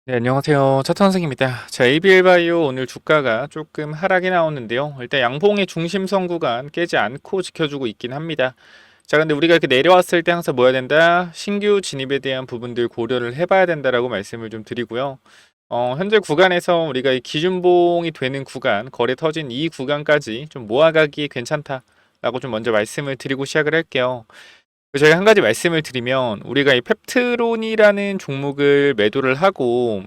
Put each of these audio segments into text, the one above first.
네, 안녕하세요. 차트 선생입니다. 자, ABL 바이오 오늘 주가가 조금 하락이 나오는데요. 일단 양봉의 중심선 구간 깨지 않고 지켜주고 있긴 합니다. 자, 근데 우리가 이렇게 내려왔을 때 항상 뭐 해야 된다? 신규 진입에 대한 부분들 고려를 해봐야 된다라고 말씀을 좀 드리고요. 현재 구간에서 우리가 이 기준봉이 되는 구간, 거래 터진 이 구간까지 좀 모아가기 괜찮다라고 좀 먼저 말씀을 드리고 시작을 할게요. 저희 한 가지 말씀을 드리면 우리가 이 펩트론이라는 종목을 매도를 하고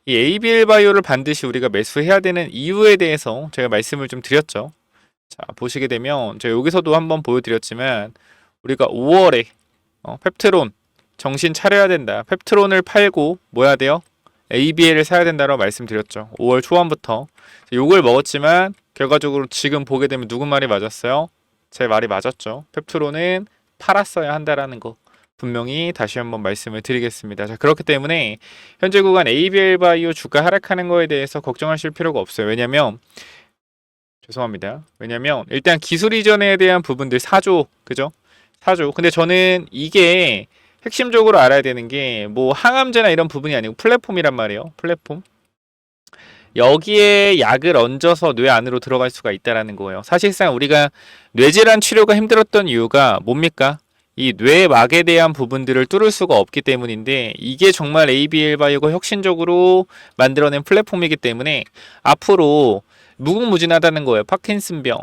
이 ABL 바이오를 반드시 우리가 매수해야 되는 이유에 대해서 제가 말씀을 좀 드렸죠. 자, 보시게 되면 제가 여기서도 한번 보여드렸지만 우리가 5월에 펩트론 정신 차려야 된다. 펩트론을 팔고 뭐 해야 돼요? ABL을 사야 된다고 말씀드렸죠. 5월 초반부터 요걸 먹었지만 결과적으로 지금 보게 되면 누구 말이 맞았어요? 제 말이 맞았죠. 펩트론은 팔았어야 한다라는 거 분명히 다시 한번 말씀을 드리겠습니다. 자, 그렇기 때문에 현재 구간 ABL 바이오 주가 하락하는 거에 대해서 걱정하실 필요가 없어요. 왜냐면 죄송합니다. 왜냐면 일단 기술 이전에 대한 부분들 4조 그죠? 4조. 근데 저는 이게 핵심적으로 알아야 되는 게 뭐 항암제나 이런 부분이 아니고 플랫폼이란 말이에요. 플랫폼. 여기에 약을 얹어서 뇌 안으로 들어갈 수가 있다라는 거예요. 사실상 우리가 뇌질환 치료가 힘들었던 이유가 뭡니까? 이 뇌막에 대한 부분들을 뚫을 수가 없기 때문인데 이게 정말 ABL 바이오가 혁신적으로 만들어낸 플랫폼이기 때문에 앞으로 무궁무진하다는 거예요. 파킨슨병,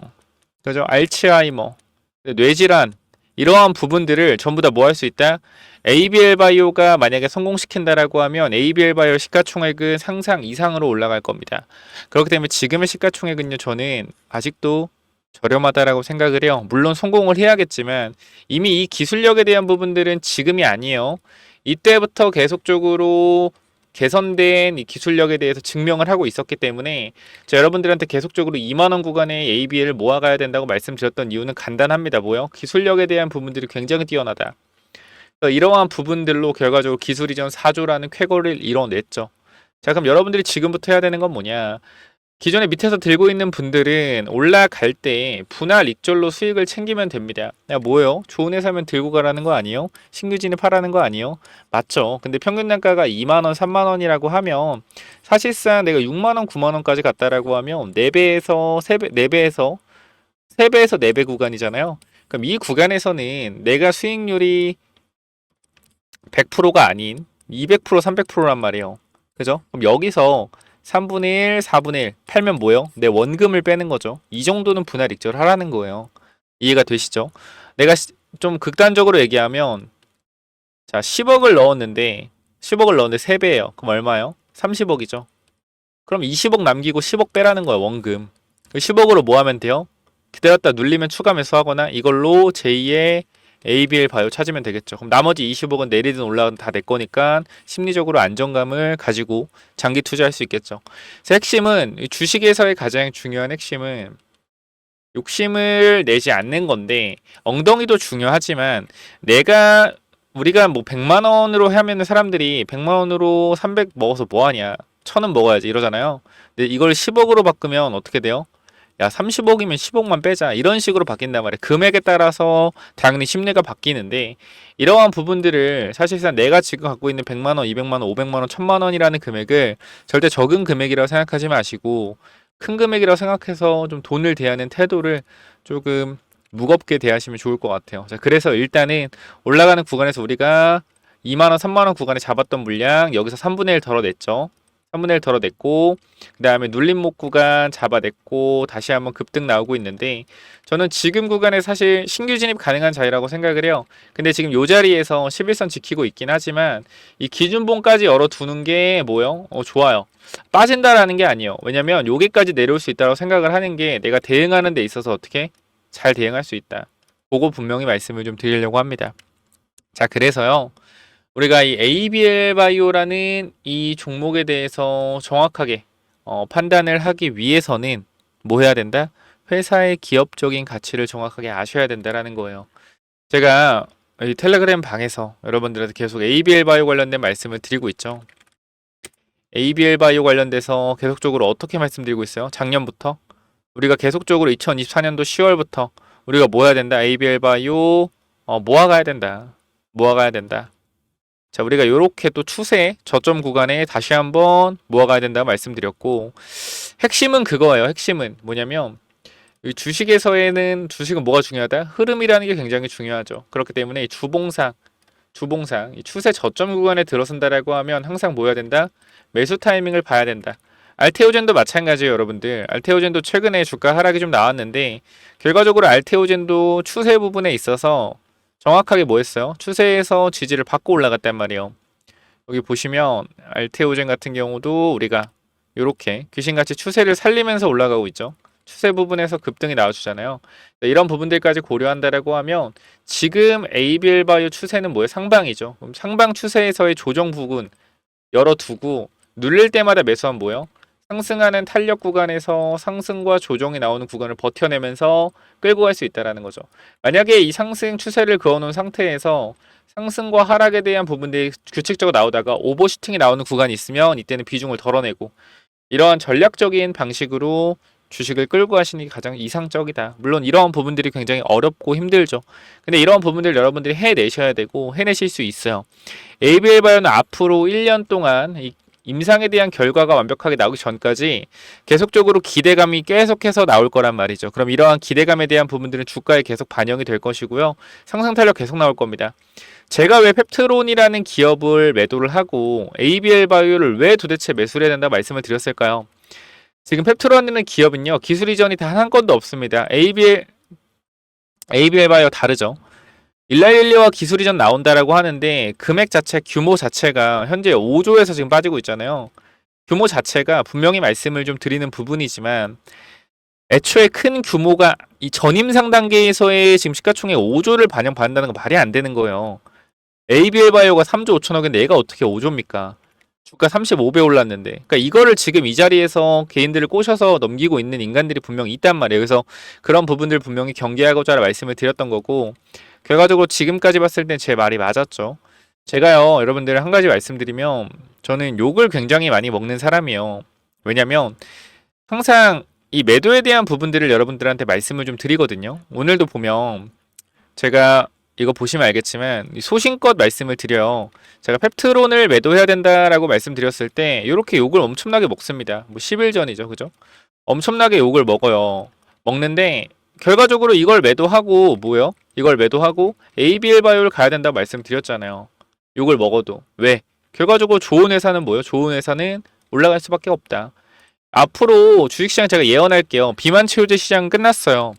그죠? 알츠하이머, 뇌질환 이러한 부분들을 전부 다 뭐 할 수 있다? ABL 바이오가 만약에 성공시킨다라고 하면 ABL 바이오 시가총액은 상상 이상으로 올라갈 겁니다. 그렇기 때문에 지금의 시가총액은요, 저는 아직도 저렴하다라고 생각을 해요. 물론 성공을 해야겠지만 이미 이 기술력에 대한 부분들은 지금이 아니에요. 이때부터 계속적으로 개선된 이 기술력에 대해서 증명을 하고 있었기 때문에 여러분들한테 계속적으로 2만 원 구간의 ABL을 모아가야 된다고 말씀드렸던 이유는 간단합니다. 뭐요? 기술력에 대한 부분들이 굉장히 뛰어나다. 이러한 부분들로 결과적으로 기술 이전 4조라는 쾌거를 이뤄냈죠. 자, 그럼 여러분들이 지금부터 해야 되는 건 뭐냐? 기존에 밑에서 들고 있는 분들은 올라갈 때 분할 익절로 수익을 챙기면 됩니다. 야, 뭐예요? 좋은 회사면 들고 가라는 거 아니에요? 신규 진입하라는 거 아니에요? 맞죠. 근데 평균 단가가 2만 원, 3만 원이라고 하면 사실상 내가 6만 원, 9만 원까지 갔다라고 하면 4배에서 3배, 4배에서 3배에서 4배 구간이잖아요. 그럼 이 구간에서는 내가 수익률이 100%가 아닌 200%, 300%란 말이에요. 그죠? 그럼 여기서 3분의 1, 4분의 1 팔면 뭐예요? 내 원금을 빼는 거죠. 이 정도는 분할 익절하라는 거예요. 이해가 되시죠? 내가 좀 극단적으로 얘기하면 자 10억을 넣었는데 3배예요. 그럼 얼마예요? 30억이죠. 그럼 20억 남기고 10억 빼라는 거예요. 원금. 10억으로 뭐 하면 돼요? 기다렸다 눌리면 추가 매수하거나 이걸로 제2의 ABL 바이오 찾으면 되겠죠. 그럼 나머지 20억은 내리든 올라가든 다 내 거니까 심리적으로 안정감을 가지고 장기 투자할 수 있겠죠. 그래서 핵심은 주식에서의 가장 중요한 핵심은 욕심을 내지 않는 건데 엉덩이도 중요하지만 내가 우리가 뭐 100만 원으로 하면은 사람들이 100만 원으로 300 먹어서 뭐 하냐? 1000원 먹어야지 이러잖아요. 근데 이걸 10억으로 바꾸면 어떻게 돼요? 야, 30억이면 10억만 빼자. 이런 식으로 바뀐단 말이에요. 금액에 따라서 당연히 심리가 바뀌는데 이러한 부분들을 사실상 내가 지금 갖고 있는 100만 원, 200만 원, 500만 원, 1000만 원이라는 금액을 절대 적은 금액이라고 생각하지 마시고 큰 금액이라고 생각해서 좀 돈을 대하는 태도를 조금 무겁게 대하시면 좋을 것 같아요. 자, 그래서 일단은 올라가는 구간에서 우리가 2만 원, 3만 원 구간에 잡았던 물량 여기서 3분의 1 덜어냈죠. 3분의 1 덜어냈고 그 다음에 눌림목 구간 잡아냈고 다시 한번 급등 나오고 있는데 저는 지금 구간에 사실 신규 진입 가능한 자리라고 생각을 해요. 근데 지금 요 자리에서 11선 지키고 있긴 하지만 이 기준봉까지 열어두는 게 뭐요? 좋아요. 빠진다라는 게 아니에요. 왜냐면 여기까지 내려올 수 있다고 생각을 하는 게 내가 대응하는 데 있어서 어떻게 잘 대응할 수 있다. 그거 분명히 말씀을 좀 드리려고 합니다. 자, 그래서요. 우리가 이 ABL 바이오라는 이 종목에 대해서 정확하게 판단을 하기 위해서는 뭐 해야 된다? 회사의 기업적인 가치를 정확하게 아셔야 된다라는 거예요. 제가 이 텔레그램 방에서 여러분들한테 계속 ABL 바이오 관련된 말씀을 드리고 있죠. ABL 바이오 관련돼서 계속적으로 어떻게 말씀드리고 있어요? 작년부터 우리가 계속적으로 2024년도 10월부터 우리가 뭐 해야 된다? ABL 바이오 모아가야 된다. 모아가야 된다. 자, 우리가 이렇게 또 추세 저점 구간에 다시 한번 모아가야 된다고 말씀드렸고, 핵심은 그거예요. 핵심은 뭐냐면 이 주식은 뭐가 중요하다? 흐름이라는 게 굉장히 중요하죠. 그렇기 때문에 이 주봉상 이 추세 저점 구간에 들어선다라고 하면 항상 뭐 해야 된다? 매수 타이밍을 봐야 된다. 알테오젠도 마찬가지예요, 여러분들. 알테오젠도 최근에 주가 하락이 좀 나왔는데 결과적으로 알테오젠도 추세 부분에 있어서 정확하게 뭐 했어요? 추세에서 지지를 받고 올라갔단 말이에요. 여기 보시면 알테오젠 같은 경우도 우리가 이렇게 귀신같이 추세를 살리면서 올라가고 있죠. 추세 부분에서 급등이 나와주잖아요. 이런 부분들까지 고려한다라고 하면 지금 ABL 바이오 추세는 뭐예요? 상방이죠. 그럼 상방 추세에서의 조정 부분 열어두고 눌릴 때마다 매수하면 뭐예요? 상승하는 탄력 구간에서 상승과 조정이 나오는 구간을 버텨내면서 끌고 갈 수 있다는 거죠. 만약에 이 상승 추세를 그어놓은 상태에서 상승과 하락에 대한 부분들이 규칙적으로 나오다가 오버슈팅이 나오는 구간이 있으면 이때는 비중을 덜어내고 이러한 전략적인 방식으로 주식을 끌고 가시는 게 가장 이상적이다. 물론 이러한 부분들이 굉장히 어렵고 힘들죠. 근데 이러한 부분들 여러분들이 해내셔야 되고 해내실 수 있어요. ABL 바이오는 앞으로 1년 동안 이 임상에 대한 결과가 완벽하게 나오기 전까지 계속적으로 기대감이 계속해서 나올 거란 말이죠. 그럼 이러한 기대감에 대한 부분들은 주가에 계속 반영이 될 것이고요. 상승 탄력 계속 나올 겁니다. 제가 왜 펩트론이라는 기업을 매도를 하고 ABL 바이오를 왜 도대체 매수를 해야 된다 말씀을 드렸을까요? 지금 펩트론이라는 기업은요, 기술 이전이 단 한 건도 없습니다. ABL 바이오 다르죠. 일라일리와 기술 이전 나온다라고 하는데 금액 자체, 규모 자체가 현재 5조에서 지금 빠지고 있잖아요. 규모 자체가 분명히 말씀을 좀 드리는 부분이지만 애초에 큰 규모가 이 전임상 단계에서의 지금 시가총액 5조를 반영받는다는 건 말이 안 되는 거예요. ABL 바이오가 3조 5천억인데 얘가 어떻게 5조입니까? 주가 35배 올랐는데. 그러니까 이거를 지금 이 자리에서 개인들을 꼬셔서 넘기고 있는 인간들이 분명히 있단 말이에요. 그래서 그런 부분들 분명히 경계하고자 말씀을 드렸던 거고, 결과적으로 지금까지 봤을 땐 제 말이 맞았죠. 제가요, 여러분들 한 가지 말씀드리면 저는 욕을 굉장히 많이 먹는 사람이에요. 왜냐면 항상 이 매도에 대한 부분들을 여러분들한테 말씀을 좀 드리거든요. 오늘도 보면 제가 이거 보시면 알겠지만 소신껏 말씀을 드려요. 제가 펩트론을 매도해야 된다라고 말씀드렸을 때 이렇게 욕을 엄청나게 먹습니다. 뭐 10일 전이죠. 그죠? 엄청나게 욕을 먹어요. 먹는데 결과적으로 이걸 매도하고 뭐요? 이걸 매도하고 ABL 바이오를 가야 된다고 말씀드렸잖아요. 욕을 먹어도. 왜? 결과적으로 좋은 회사는 뭐요? 좋은 회사는 올라갈 수밖에 없다. 앞으로 주식시장 제가 예언할게요. 비만치료제 시장 끝났어요.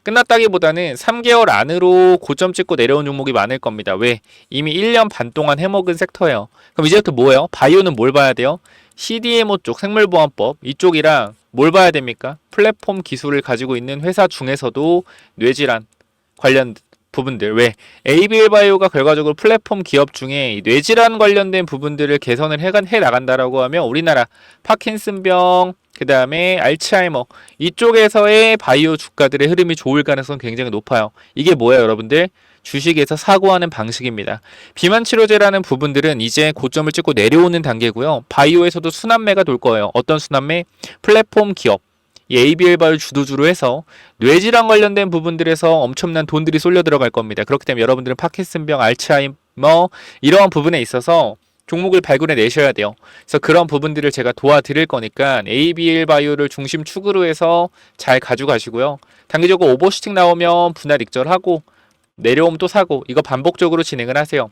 끝났다기보다는 3개월 안으로 고점 찍고 내려온 종목이 많을 겁니다. 왜? 이미 1년 반 동안 해먹은 섹터예요. 그럼 이제부터 뭐예요? 바이오는 뭘 봐야 돼요? CDMO 쪽 생물보안법 이쪽이랑 뭘 봐야 됩니까? 플랫폼 기술을 가지고 있는 회사 중에서도 뇌질환 관련 부분들. 왜? ABL 바이오가 결과적으로 플랫폼 기업 중에 뇌질환 관련된 부분들을 개선을 해 나간다라고 하면 우리나라 파킨슨병 그 다음에 알츠하이머 이쪽에서의 바이오 주가들의 흐름이 좋을 가능성은 굉장히 높아요. 이게 뭐예요, 여러분들? 주식에서 사고하는 방식입니다. 비만 치료제라는 부분들은 이제 고점을 찍고 내려오는 단계고요. 바이오에서도 순환매가 돌 거예요. 어떤 순환매? 플랫폼 기업. 이 ABL 바이오 주도주로 해서 뇌질환 관련된 부분들에서 엄청난 돈들이 쏠려 들어갈 겁니다. 그렇기 때문에 여러분들은 파킨슨병, 알츠하이머 이러한 부분에 있어서 종목을 발굴해 내셔야 돼요. 그래서 그런 부분들을 제가 도와드릴 거니까 ABL 바이오를 중심 축으로 해서 잘 가져가시고요. 단기적으로 오버슈팅 나오면 분할 익절하고 내려오면 또 사고 이거 반복적으로 진행을 하세요.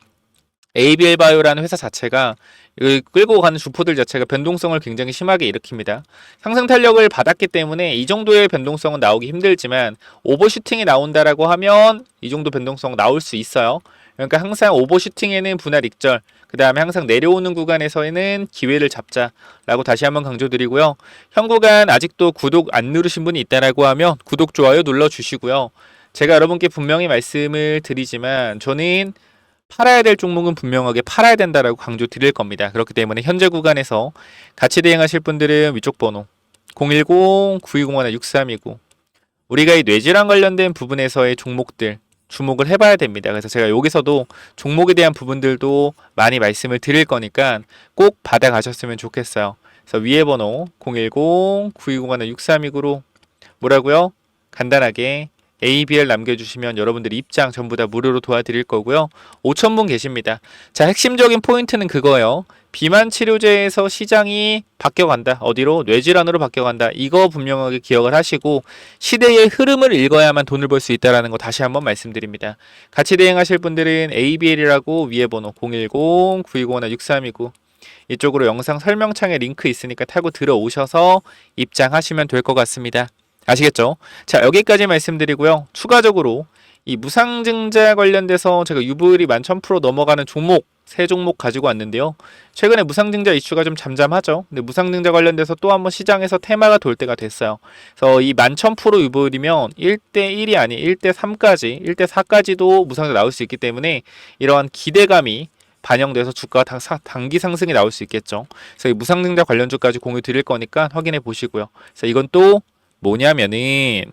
ABL 바이오라는 회사 자체가 끌고 가는 주포들 자체가 변동성을 굉장히 심하게 일으킵니다. 상승 탄력을 받았기 때문에 이 정도의 변동성은 나오기 힘들지만 오버슈팅이 나온다라고 하면 이 정도 변동성 나올 수 있어요. 그러니까 항상 오버슈팅에는 분할 익절, 그 다음에 항상 내려오는 구간에서는 기회를 잡자라고 다시 한번 강조드리고요. 현 구간 아직도 구독 안 누르신 분이 있다라고 하면 구독, 좋아요 눌러주시고요. 제가 여러분께 분명히 말씀을 드리지만 저는 팔아야 될 종목은 분명하게 팔아야 된다라고 강조 드릴 겁니다. 그렇기 때문에 현재 구간에서 같이 대응하실 분들은 위쪽 번호 010-9201-6329 우리가 이 뇌질환 관련된 부분에서의 종목들 주목을 해봐야 됩니다. 그래서 제가 여기서도 종목에 대한 부분들도 많이 말씀을 드릴 거니까 꼭 받아가셨으면 좋겠어요. 그래서 위에 번호 010-9201-6329로 뭐라고요? 간단하게 ABL 남겨주시면 여러분들 입장 전부 다 무료로 도와드릴 거고요. 5,000분 계십니다. 자, 핵심적인 포인트는 그거예요. 비만 치료제에서 시장이 바뀌어간다. 어디로? 뇌질환으로 바뀌어간다. 이거 분명하게 기억을 하시고 시대의 흐름을 읽어야만 돈을 벌 수 있다는 거 다시 한번 말씀드립니다. 같이 대응하실 분들은 ABL이라고 위에 번호 010-920-6329 이쪽으로 영상 설명창에 링크 있으니까 타고 들어오셔서 입장하시면 될 것 같습니다. 아시겠죠? 자, 여기까지 말씀드리고요. 추가적으로 이 무상증자 관련돼서 제가 유보율이 11,000% 넘어가는 종목, 세 종목 가지고 왔는데요. 최근에 무상증자 이슈가 좀 잠잠하죠. 근데 무상증자 관련돼서 또 한번 시장에서 테마가 돌 때가 됐어요. 그래서 이 11,000% 유보율이면 1대1이 아닌 1대3까지, 1대4까지도 무상증자 나올 수 있기 때문에 이러한 기대감이 반영돼서 주가가 단기 상승이 나올 수 있겠죠. 그래서 이 무상증자 관련주까지 공유 드릴 거니까 확인해 보시고요. 그래서 이건 또 뭐냐면은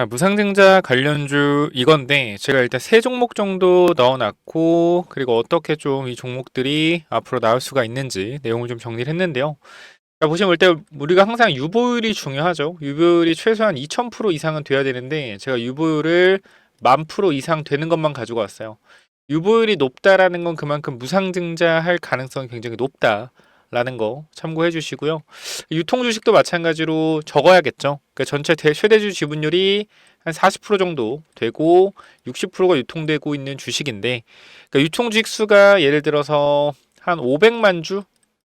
무상증자 관련주 이건데 제가 일단 세 종목 정도 넣어놨고 그리고 어떻게 좀 이 종목들이 앞으로 나올 수가 있는지 내용을 좀 정리를 했는데요. 자, 보시면 일단 우리가 항상 유보율이 중요하죠. 유보율이 최소한 2000% 이상은 돼야 되는데 제가 유보율을 10,000% 이상 되는 것만 가지고 왔어요. 유보율이 높다라는 건 그만큼 무상증자할 가능성이 굉장히 높다라는 거 참고해 주시고요. 유통 주식도 마찬가지로 적어야겠죠. 그러니까 전체 최대주 지분율이 한 40% 정도 되고 60%가 유통되고 있는 주식인데 그러니까 유통 주식 수가 예를 들어서 한 500만 주,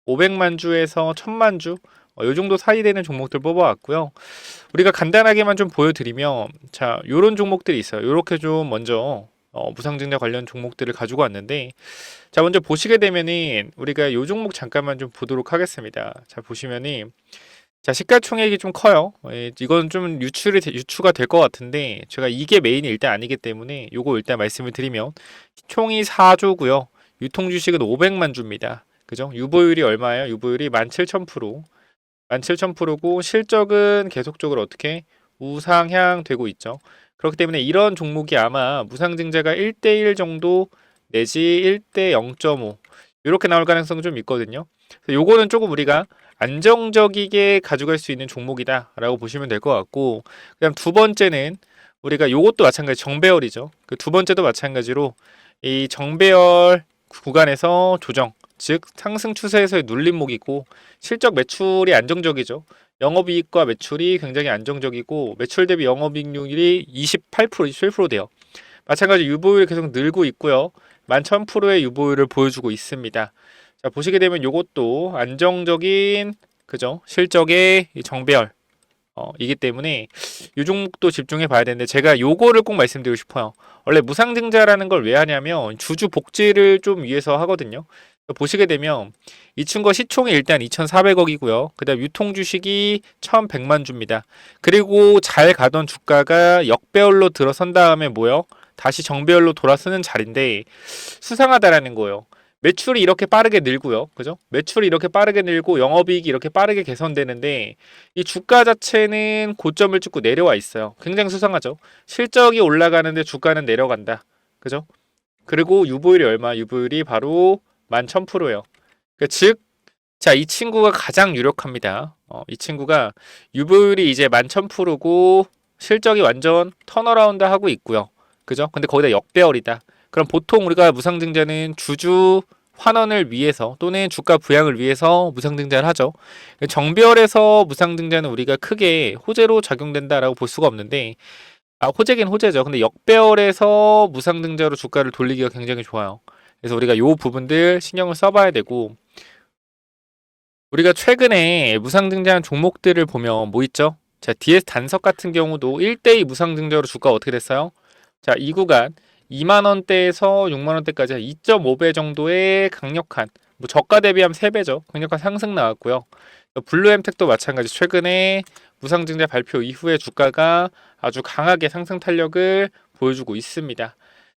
500만 주에서 1000만 주 요 정도 사이 되는 종목들 뽑아왔고요. 우리가 간단하게만 좀 보여드리면 자, 요런 종목들이 있어요. 요렇게 좀 먼저 무상증자 관련 종목들을 가지고 왔는데 자, 먼저 보시게 되면은 우리가 요 종목 잠깐만 좀 보도록 하겠습니다. 자, 보시면은 자, 시가총액이 좀 커요. 이건 좀 유추가 될 것 같은데 제가 이게 메인이 일단 아니기 때문에 요거 일단 말씀을 드리면 총이 4조고요. 유통 주식은 500만 주입니다. 그죠? 유보율이 얼마예요? 유보율이 17,000%. 17,000%고 실적은 계속적으로 어떻게 우상향 되고 있죠. 그렇기 때문에 이런 종목이 아마 무상증자가 1대1 정도 내지 1대 0.5 이렇게 나올 가능성이 좀 있거든요. 요거는 조금 우리가 안정적이게 가져갈 수 있는 종목이다 라고 보시면 될 것 같고 그다음 두 번째는 우리가 요것도 마찬가지 정배열이죠. 그 두 번째도 마찬가지로 이 정배열 구간에서 조정 즉 상승 추세에서의 눌림목이고 실적 매출이 안정적이죠. 영업이익과 매출이 굉장히 안정적이고 매출 대비 영업이익률이 28%, 27% 돼요. 마찬가지 유보율이 계속 늘고 있고요. 11,000%의 유보율을 보여주고 있습니다. 자, 보시게 되면 이것도 안정적인 그죠? 실적의 정배열 이기 때문에 이 종목도 집중해 봐야 되는데 제가 요거를 꼭 말씀드리고 싶어요. 원래 무상증자라는 걸 왜 하냐면 주주 복지를 좀 위해서 하거든요. 보시게 되면 이 친구가 시총이 일단 2,400억이고요. 그 다음 유통 주식이 1,100만 주입니다. 그리고 잘 가던 주가가 역배열로 들어선 다음에 뭐요? 다시 정배열로 돌아서는 자리인데 수상하다라는 거예요. 매출이 이렇게 빠르게 늘고요. 그죠? 매출이 이렇게 빠르게 늘고 영업이익이 이렇게 빠르게 개선되는데 이 주가 자체는 고점을 찍고 내려와 있어요. 굉장히 수상하죠. 실적이 올라가는데 주가는 내려간다. 그죠? 그리고 유보율이 얼마? 유보율이 바로 11,000%예요. 그러니까 즉, 자, 이 친구가 가장 유력합니다. 이 친구가 유보율이 이제 11,000%고 실적이 완전 턴어라운드 하고 있고요. 그죠? 근데 거기다 역배열이다. 그럼 보통 우리가 무상증자는 주주 환원을 위해서 또는 주가 부양을 위해서 무상증자를 하죠. 정배열에서 무상증자는 우리가 크게 호재로 작용된다라고 볼 수가 없는데 호재긴 호재죠. 근데 역배열에서 무상증자로 주가를 돌리기가 굉장히 좋아요. 그래서 우리가 요 부분들 신경을 써봐야 되고 우리가 최근에 무상증자한 종목들을 보면 뭐 있죠? 자, DS 단석 같은 경우도 1대2 무상증자로 주가가 어떻게 됐어요? 자, 이 구간 2만원대에서 6만원대까지 2.5배 정도의 강력한 뭐 저가 대비하면 3배죠. 강력한 상승 나왔고요. 블루엠텍도 마찬가지 최근에 무상증자 발표 이후에 주가가 아주 강하게 상승 탄력을 보여주고 있습니다.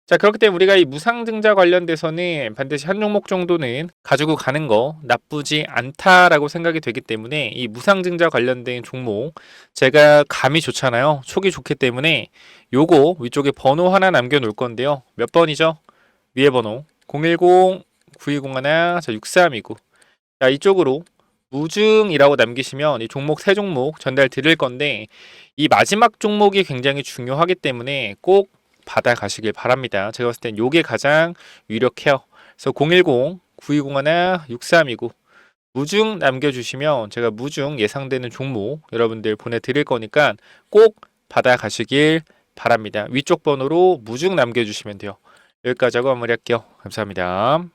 자, 그렇기 때문에 우리가 이 무상증자 관련돼서는 반드시 한 종목 정도는 가지고 가는 거 나쁘지 않다라고 생각이 되기 때문에 이 무상증자 관련된 종목 제가 감이 좋잖아요. 촉이 좋기 때문에 요거 위쪽에 번호 하나 남겨 놓을 건데요. 몇 번이죠? 위에 번호 010-9201-6329. 자, 이쪽으로 무중이라고 남기시면 이 종목 세 종목 전달 드릴 건데 이 마지막 종목이 굉장히 중요하기 때문에 꼭 받아가시길 바랍니다. 제가 봤을 땐 요게 가장 유력해요. 그래서 010-9201-6329 무중 남겨주시면 제가 무중 예상되는 종목 여러분들 보내드릴 거니까 꼭 받아가시길 바랍니다. 위쪽 번호로 무중 남겨주시면 돼요. 여기까지 하고 마무리할게요. 감사합니다.